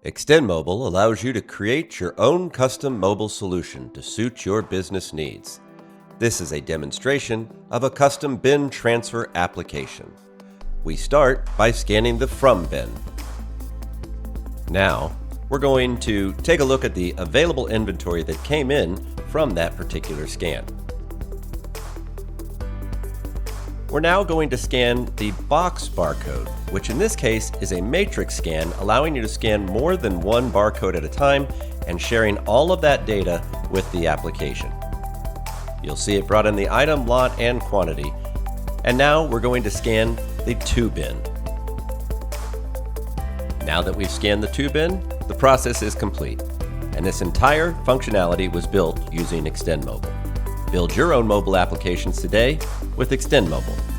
eXtendMobile allows you to create your own custom mobile solution to suit your business needs. This is a demonstration of a custom bin transfer application. We start by scanning the From bin. Now, we're going to take a look at the available inventory that came in from that particular scan. We're now going to scan the box barcode, which in this case is a matrix scan allowing you to scan more than one barcode at a time and sharing all of that data with the application. You'll see it brought in the item, lot, and quantity. And now we're going to scan the To bin. Now that we've scanned the To bin, the process is complete. And this entire functionality was built using eXtendMobile. Build your own mobile applications today with eXtendMobile.